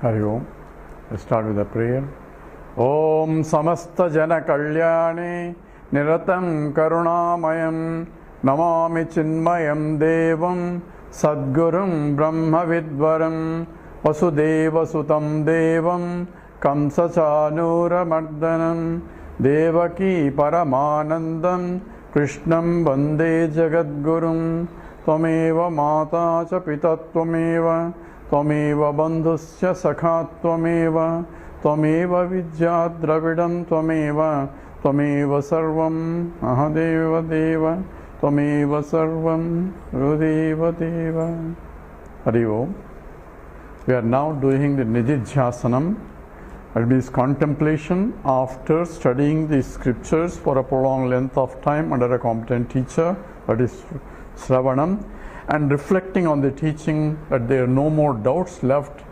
Hari Om. Let's start with a prayer. Om Samasta Jana Kalyane Niratam Karunamayam Namami Chinmayam Devam Sadgurum Brahma Vidvaram Vasudeva Sutam Devam Kamsachanura Mardanam Devaki Paramanandam Krishnam Vande Jagadgurum Tvameva Mata Cha Pita Tvameva Tvameva Bandhusya Sakha Tvameva Tvameva Vidyat Dravidam Tvameva Tvameva Sarvam Mahadeva Deva Tvameva Sarvam Rudeva Deva. Hari Om. We are now doing the Nidhidhyasana, that means contemplation after studying the scriptures for a prolonged length of time under a competent teacher, that is Sravanam, and reflecting on the teaching that there are no more doubts left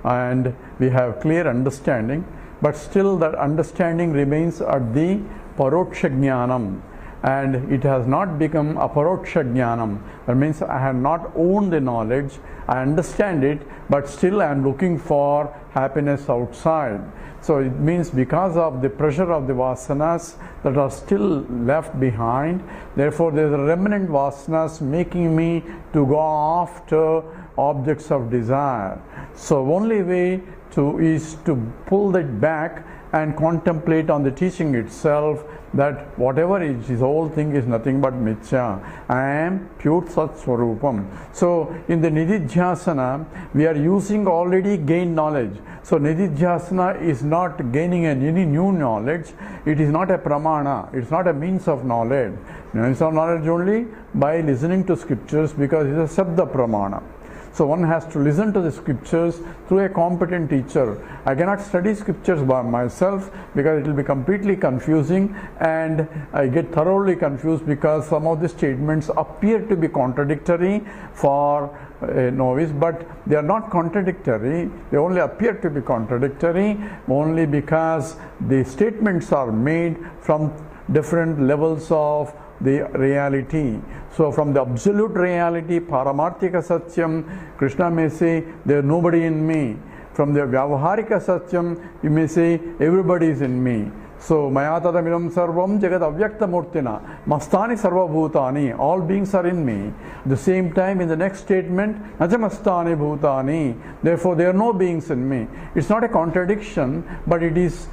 and we have clear understanding, but still that understanding remains at the Paroksha Jnanam and it has not become Aparoksha Jnanam. That means I have not owned the knowledge, I understand it, but still I am looking for happiness outside. So it means because of the pressure of the vasanas that are still left behind, therefore there is a remnant vasanas making me to go after objects of desire. So only way is to pull that back and contemplate on the teaching itself that whatever is, this whole thing is nothing but mithya. I am pure Sat Swarupam. So in the Nidhidhyasana, we are using already gained knowledge. So Nidhidhyasana is not gaining any new knowledge. It is not a pramana. It is not a means of knowledge. Means of knowledge only by listening to scriptures, because it is a Sabda pramana. So one has to listen to the scriptures through a competent teacher. I cannot study scriptures by myself because it will be completely confusing, and I get thoroughly confused because some of the statements appear to be contradictory for a novice, but they are not contradictory. They only appear to be contradictory only because the statements are made from different levels of the reality. So from the absolute reality, Paramarthika Satyam, Krishna may say, there is nobody in me. From the Vyavaharika Satyam, you may say, everybody is in me. So, Mayatadamidam Sarvam Jagat Avyakta Murtina, Mastani Sarva Bhutani, all beings are in me. At the same time, in the next statement, Najamastani Bhutani, therefore there are no beings in me. It's not a contradiction, but it is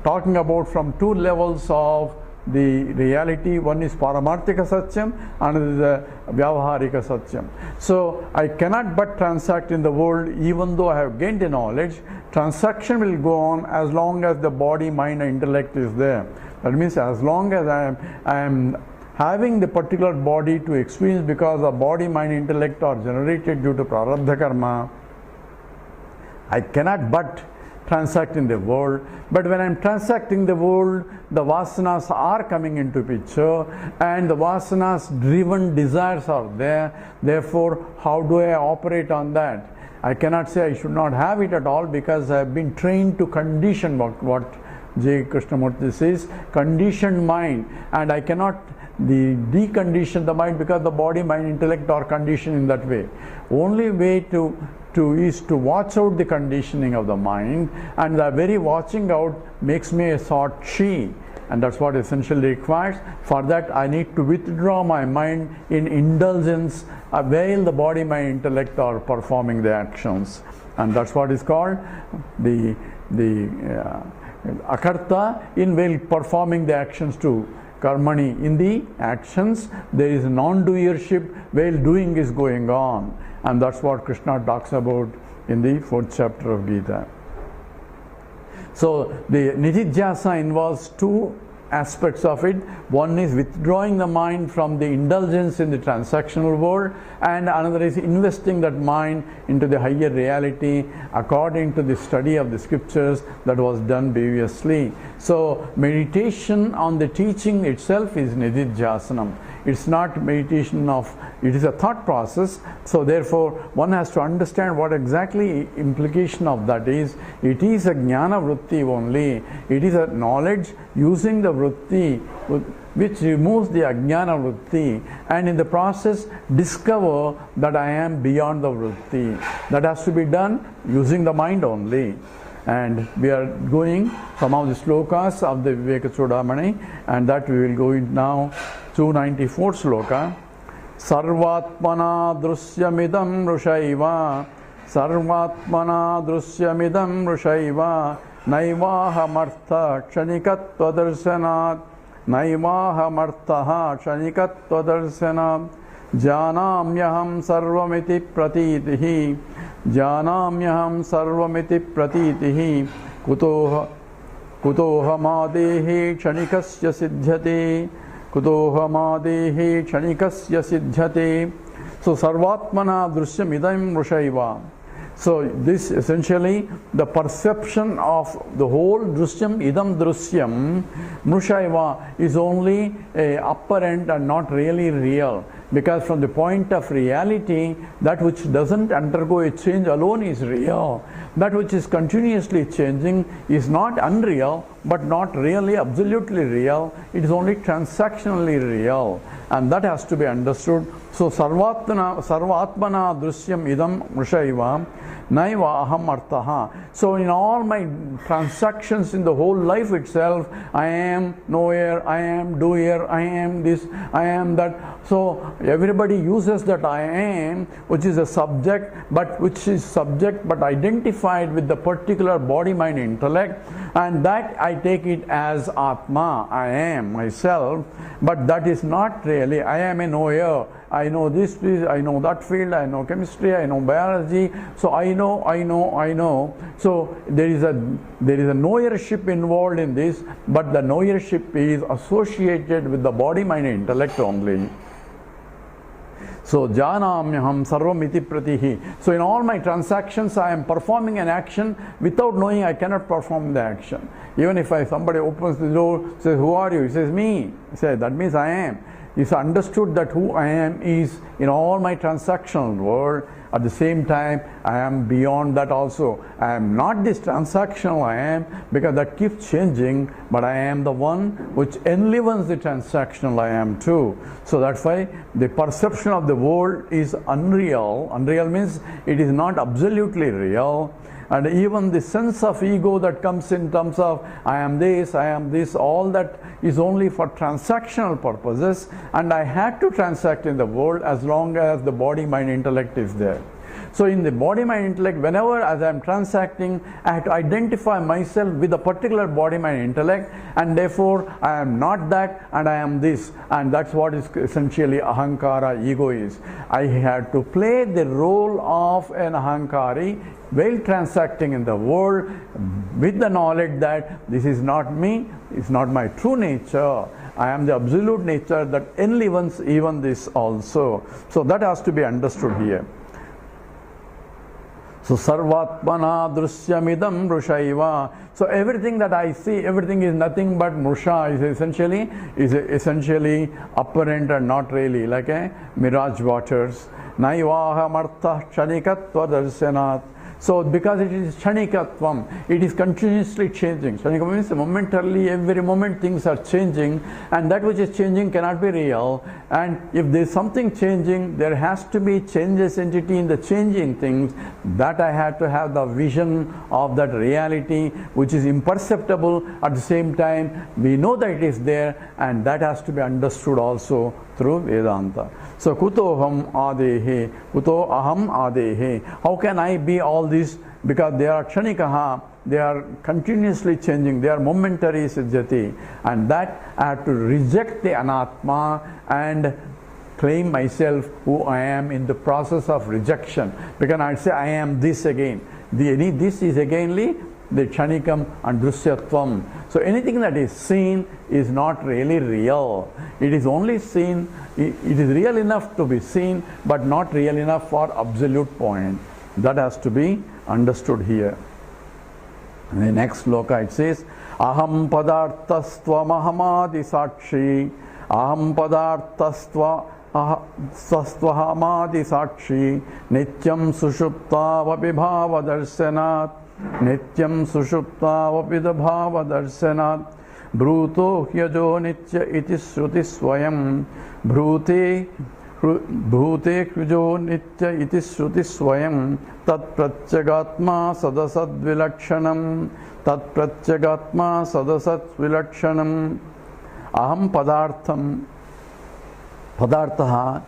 talking about from two levels of the reality. One is Paramarthika Satyam, another is the Vyavaharika Satyam. So I cannot but transact in the world even though I have gained the knowledge. Transaction will go on as long as the body, mind and intellect is there. That means as long as I am having the particular body to experience, because the body, mind, intellect are generated due to prarabdha karma, I cannot but transact in the world. But when I am transacting the world, the vasanas are coming into picture and the vasanas driven desires are there. Therefore, how do I operate on that? I cannot say I should not have it at all, because I have been trained to condition what J. Krishnamurthy says, conditioned mind, and I cannot decondition the mind because the body, mind, intellect are conditioned in that way. Only way is to watch out the conditioning of the mind, and the very watching out makes me a Sakshi, and that's what essentially requires. For that I need to withdraw my mind in indulgence while the body, mind, intellect are performing the actions, and that's what is called the akarta in while performing the actions to karmani. In the actions there is non-doership while doing is going on, and that's what Krishna talks about in the 4th chapter of Gita. So the Nidhidhyasana involves two aspects of it. One is withdrawing the mind from the indulgence in the transactional world, and another is investing that mind into the higher reality according to the study of the scriptures that was done previously. So meditation on the teaching itself is Nidhidhyasanam. It's not meditation of, it is a thought process. So therefore one has to understand what exactly implication of that is. It is a jnana vritti only. It is a knowledge using the vritti which removes the ajnana vritti, and in the process discover that I am beyond the vritti. That has to be done using the mind only. And we are going some of the slokas of the Viveka Chudamani, and that we will go in now. 294 sloka. Sarvatmana drusyamidam rushaiva, Sarvatmana drusyamidam rushaiva, Naivahamartha kshanikatva darsanat, Naivahamartha kshanikatva darsanat, Janamyaham sarvamiti pratitihi, Janamyaham sarvamiti pratitihi, Kutohamadehi kshanikasya siddhyate, Kutohamadehi kshanikasya siddhyate. So Sarvatmana drusyamidam rushaiva. So this essentially the perception of the whole drusyam, idam drusyam, mrushaiva is only apparent and not really real. Because from the point of reality, that which doesn't undergo a change alone is real. That which is continuously changing is not unreal, but not really absolutely real. It is only transactionally real. And that has to be understood. So sarvatmana drusyam idam mrushaiva, naiva aham artaha. So in all my transactions in the whole life itself, I am knower, I am doer, I am this, I am that. So everybody uses that I am, which is a subject, but identified with the particular body, mind, intellect, and that I take it as Atma, I am myself, but that is not really. I am a knower. I know this, I know that field, I know chemistry, I know biology. So I know. So there is a knowership involved in this, but the knowership is associated with the body, mind, intellect only. So janamyaham sarvamiti pratihi. So in all my transactions I am performing an action. Without knowing I cannot perform the action. Even if somebody opens the door, says, who are you? He says, me. He says, that means I am. It's understood that who I am is in all my transactional world. At the same time, I am beyond that also. I am not this transactional I am, because that keeps changing, but I am the one which enlivens the transactional I am too. So that's why the perception of the world is unreal. Unreal means it is not absolutely real. And even the sense of ego that comes in terms of I am this, all that is only for transactional purposes, and I had to transact in the world as long as the body, mind, intellect is there. So in the body, mind, intellect, whenever as I am transacting, I have to identify myself with a particular body, mind, intellect, and therefore I am not that and I am this, and that's what is essentially ahankara, ego is. I have to play the role of an ahankari while transacting in the world with the knowledge that this is not me, it's not my true nature. I am the absolute nature that enlivens even this also. So that has to be understood here. So sarvatmana drusyamidam rushaiva. So everything that I see, everything is nothing but mrusha, is essentially apparent and not really, like a mirage waters. Naivaha martha kshanikatva darsanat. So because it is kshanikatvam, it is continuously changing. Kshanikatvam means momentarily, every moment things are changing, and that which is changing cannot be real. And if there is something changing, there has to be changes entity in the changing things. That I have to have the vision of that reality which is imperceptible. At the same time, we know that it is there, and that has to be understood also through Vedanta. So kutoham adehe, kuto aham adehe. How can I be all this? Because they are kshanikaha, they are continuously changing, they are momentary siddhyati, and that I have to reject the anatma and claim myself who I am in the process of rejection. Because I say I am this again. This is againly the kshanikam and drusyatvam. So anything that is seen is not really real. It is only seen, it is real enough to be seen, but not real enough for absolute point. That has to be understood here. In the next sloka it says, Aham padarthastva mahamadi sakshi, Aham padarthastva sastvahamadi sakshi, Nityam sushupta vabhibhava darsanat, Nityam sushupta vabhibhava darsanat, Bhruto hyajo nitya iti shruti swayam. Bhrute hyajo nitya iti shruti swayam. Tat pratyagatma sadasad vilakshanam. Tat pratyagatma sadasad vilakshanam. Aham padartaha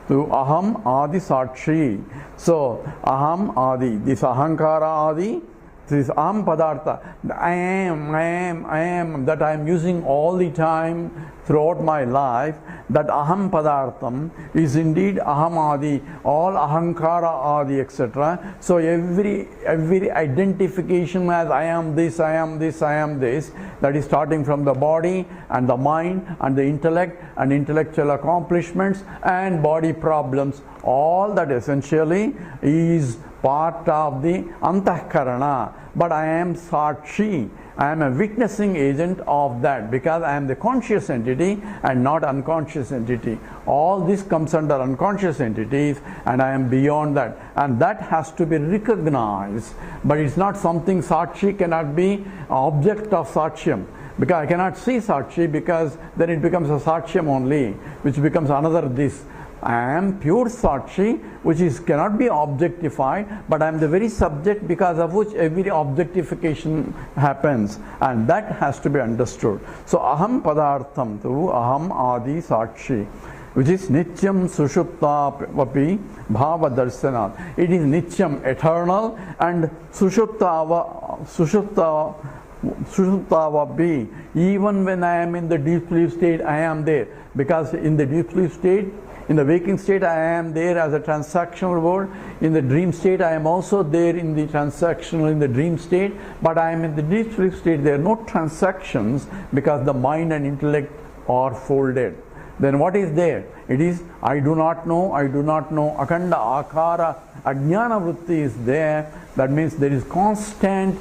to aham adi sakshi. So aham adi, this ahankara adi, this aham padartha, I am, that I am using all the time throughout my life, that aham padartham is indeed aham adi, all ahankara adi, etc. So every identification as I am this, I am this, I am this, that is starting from the body and the mind and the intellect and intellectual accomplishments and body problems, all that essentially is part of the antahkarana. But I am sakshi, I am a witnessing agent of that, because I am the conscious entity and not unconscious entity. All this comes under unconscious entities, and I am beyond that, and that has to be recognized. But it's not something sakshi cannot be object of sakshyam, because I cannot see sakshi, because then it becomes a sakshyam only, which becomes another this. I am pure sakshi, which cannot be objectified, but I am the very subject because of which every objectification happens, and that has to be understood. So aham padartham tu aham adi sakshi, which is nityam sushupta vapi bhava darsanat. It is nityam, eternal, and sushupta vapi, even when I am in the deep sleep state, I am there, because in the deep sleep state, in the waking state, I am there as a transactional world. In the dream state, I am also there in the transactional, in the dream state. But I am in the deep sleep state. There are no transactions, because the mind and intellect are folded. Then what is there? It is, I do not know, I do not know. Akanda, akara, ajnana vritti is there. That means there is constant,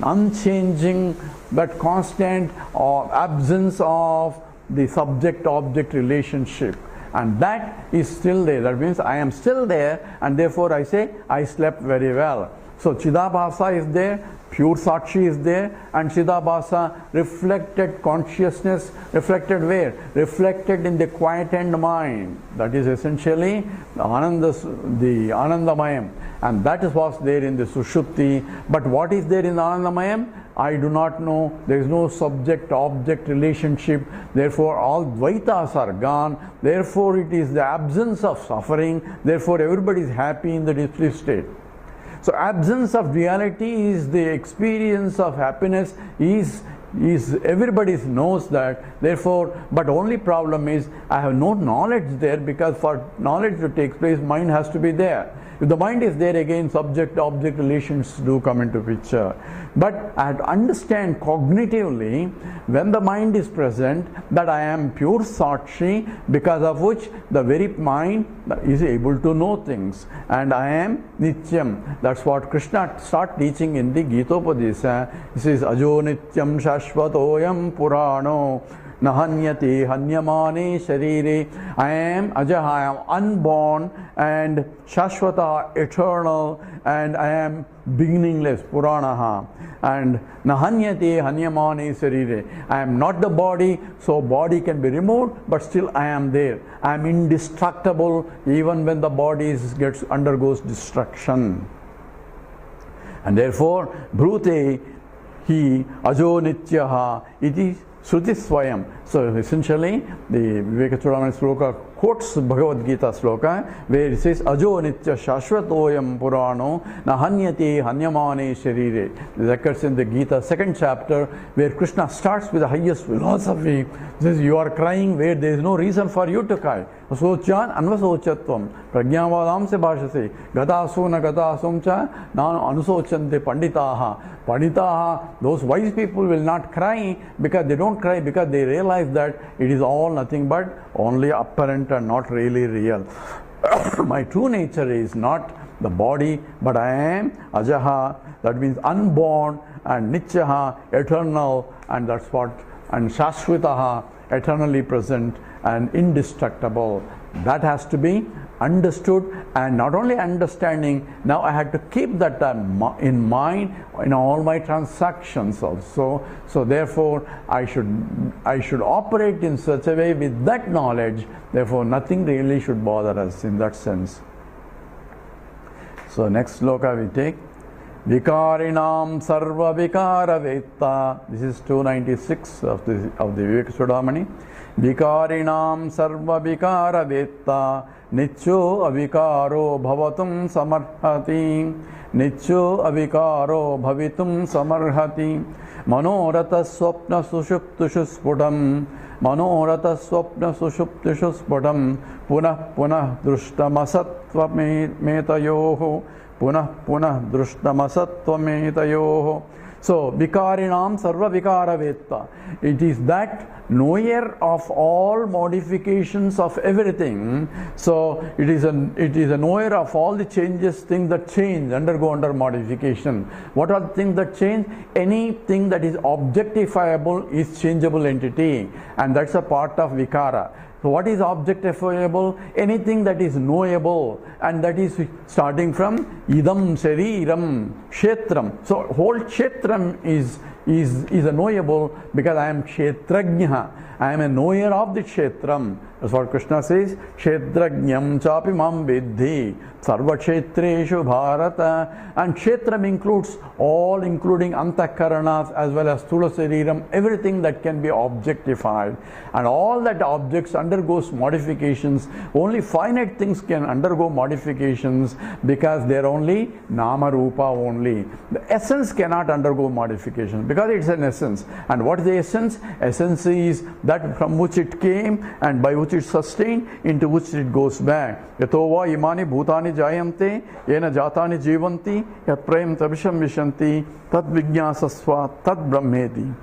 unchanging, but constant absence of the subject-object relationship. And that is still there. That means I am still there, and therefore I say I slept very well. So Chidabhasa is there, pure Sakshi is there, and Chidabhasa reflected consciousness, reflected where? Reflected in the quietened mind. That is essentially the Anandamayam, and that is what's there in the Sushupti. But what is there in the Anandamayam? I do not know. There is no subject-object relationship. Therefore, all Dvaitas are gone. Therefore, it is the absence of suffering. Therefore, everybody is happy in the deep sleep state. So, absence of reality is the experience of happiness. Is everybody knows that. Therefore, but only problem is I have no knowledge there, because for knowledge to take place, mind has to be there. If the mind is there, again subject-object relations do come into picture. But I have to understand cognitively, when the mind is present, that I am pure Sakshi, because of which the very mind is able to know things. And I am Nityam. That's what Krishna starts teaching in the Gita Upadesasara. He says, Ajo Nityam Shashvatoyam Purano Nahanyati Hanyamane Sharire. I am Ajaha, I am unborn, and Shashvata, eternal, and I am beginningless, Puranaha. And Nahanyati Hanyamane Sharire. I am not the body, so body can be removed, but still I am there. I am indestructible even when the body undergoes destruction. And therefore, Bhrute hi Ajo Nityaha iti Shruti Swayam. So essentially, the Vivekachudamani sloka quotes Bhagavad Gita sloka, where it says, Ajo Nitya Shashvatoyam Purano Nahanyati Hanyamane Sharire. This occurs in the Gita 2nd chapter, where Krishna starts with the highest philosophy. He says, you are crying where there is no reason for you to cry. Asochan anvasochatvam pragyavadam se bhashase gatasu na gatasum cha nan anusochante panditaha. Panditaha, those wise people will not cry, because they don't cry because they realize that it is all nothing but only apparent and not really real. My true nature is not the body, but I am Ajaha, that means unborn, and Nityaha, eternal, and that's what, and Shashvitaha, eternally present and indestructible. That has to be understood, and not only understanding, now I had to keep that in mind in all my transactions also. So therefore I should operate in such a way with that knowledge. Therefore nothing really should bother us in that sense. So next sloka we take. Vikarinam sarva vikara vetta. This is 296 of the Viveka Sudamani. Vikarinam sarva vikara vetta. Nicho avikaro bhavatum samarhati. Nicho avikaro bhavitum samarhati. Manorata swapna sushuptushu sputam. Manorata swapna sushuptushu sputam. Punah punah drushtamasatva metayoho. Punah punah drushtamasattvametayoho. So vikarinam sarva vikara vetta. It is that knower of all modifications of everything. So it is a knower of all the changes, things that change, undergo under modification. What are the things that change? Anything that is objectifiable is changeable entity, and that's a part of vikara. So what is objectifiable? Anything that is knowable, and that is starting from idam shariram kshetram. So whole kshetram is a knowable, because I am kshetrajna. I am a knower of the kshetram. That's what Krishna says. Kshetrajnam chapi mam vidhi sarva kshetreshu bharata. And kshetram includes all, including antakaranas as well as sthula sariram, everything that can be objectified. And all that objects undergoes modifications. Only finite things can undergo modifications because they are only nama rupa only. The essence cannot undergo modifications because it's an essence. And what is the essence? Essence is that from which it came and by which it sustained, into which it goes back. Yatova imani bhutani jayante yena jatani jivanti yat prayam tabisham vishanti tad vijnasasva tad brahmeti.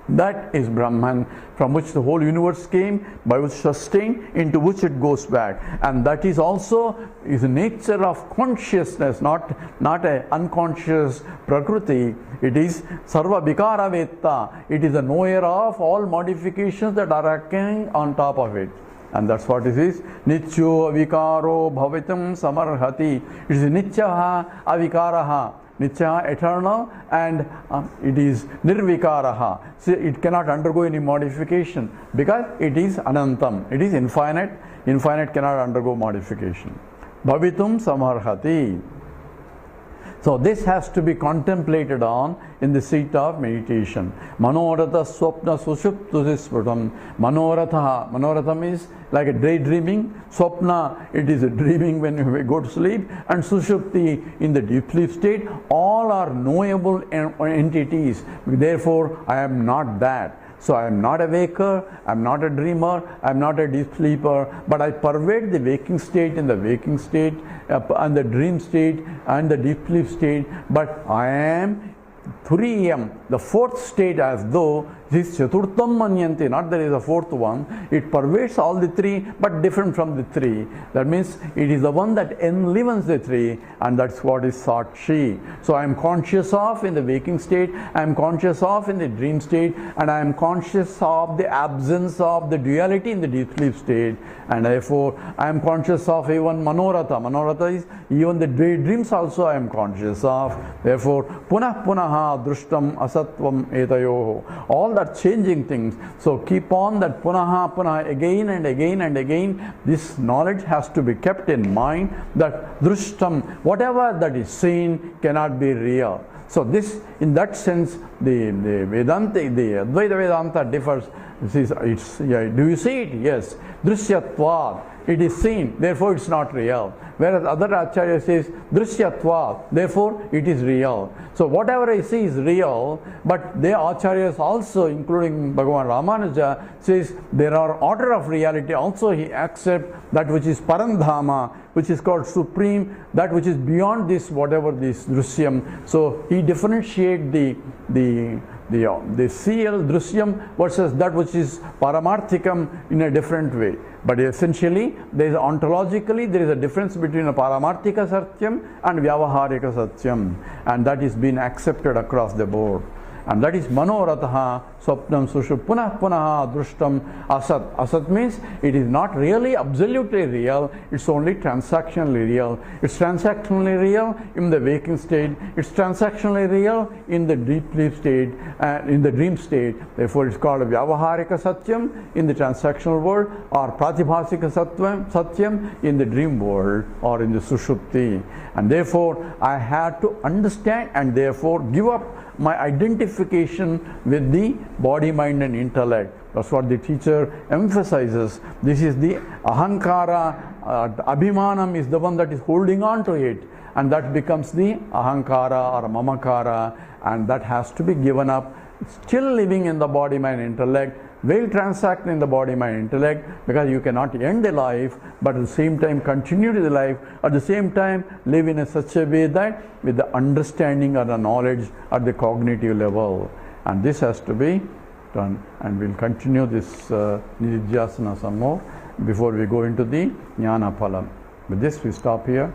That is Brahman, from which the whole universe came, by which sustained, into which it goes back. And that is also is the nature of consciousness, not a unconscious prakriti. It is sarva vikara vetta. It is a knower of all modifications that are occurring on top of it. And that's what it is. Nityo avikaro bhavitam samarhati. It is nityaha avikaraha. Nitya, eternal, and it is nirvikaraha. So it cannot undergo any modification because it is anantam. It is infinite. Infinite cannot undergo modification. Bhavitum samarhati. So this has to be contemplated on in the seat of meditation. Manoratha swapna sushuptusisputam. Manoratham is like a daydreaming. Swapna, it is a dreaming when you go to sleep. And sushupti, in the deep sleep state. All are knowable entities. Therefore, I am not that. So I am not a waker, I am not a dreamer, I am not a deep sleeper, but I pervade the waking state in the waking state and the dream state and the deep sleep state, but I am Turiyam, the fourth state, as though this Chaturtham Manyanti, not there is a fourth one. It pervades all the three, but different from the three. That means it is the one that enlivens the three, and that's what is Sakshi. So I am conscious of in the waking state, I am conscious of in the dream state, and I am conscious of the absence of the duality in the deep sleep state, and therefore I am conscious of even Manoratha. Manoratha is even the dreams also I am conscious of. Therefore, Punah Punaha Drushtam Asatvam Etayoho. All that changing things. So keep on that Punaha Punaha again and again and again. This knowledge has to be kept in mind that Drushtam, whatever that is seen, cannot be real. So this, in that sense, the Vedanta, the Advaita Vedanta differs. Do you see it? Yes. Drishyatvad. It is seen, therefore it is not real. Whereas other Acharya says, Drishyatva, therefore it is real. So whatever I see is real, but the Acharyas also, including Bhagavan Ramanuja, says there are order of reality. Also he accepts that which is Parandhama, which is called supreme, that which is beyond this, whatever this Drishyam. So he differentiates the CL Drishyam versus that which is Paramarthikam in a different way. But essentially, there is ontologically, there is a difference between a Paramarthika Satyam and Vyavaharika Satyam, and that is being accepted across the board. And that is Manoratha Swapnam Sushu Punah Punah Drushtam Asat. Asat means it is not really absolutely real, it's only transactionally real. It's transactionally real in the waking state, it's transactionally real in the deep sleep state, in the dream state. Therefore it's called Vyavaharika Satyam in the transactional world, or Pratibhasika Satyam in the dream world, or in the Sushupti. And therefore I had to understand and therefore give up my identification with the body, mind and intellect. That's what the teacher emphasizes. This is the ahankara, abhimanam is the one that is holding on to it, and that becomes the ahankara or mamakara, and that has to be given up. Still living in the body, mind, intellect, will transact in the body, mind, intellect, because you cannot end the life, but at the same time continue the life, at the same time live in such a way that with the understanding or the knowledge at the cognitive level. And this has to be done. And we'll continue this Nidhidhyasana some more before we go into the Jnana Phalam. With this we stop here.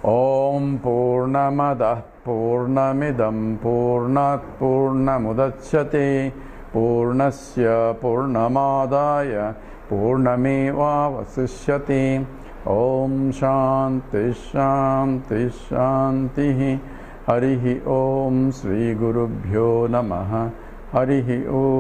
Om Purnamadah Purnamidam Purnat Purnamudachyate Purnasya Purnamadaya Purnameva Vasishyati. Om Shanti Shanti Shanti. Harihi Om Sri Gurubhyo Namaha. Harihi Om.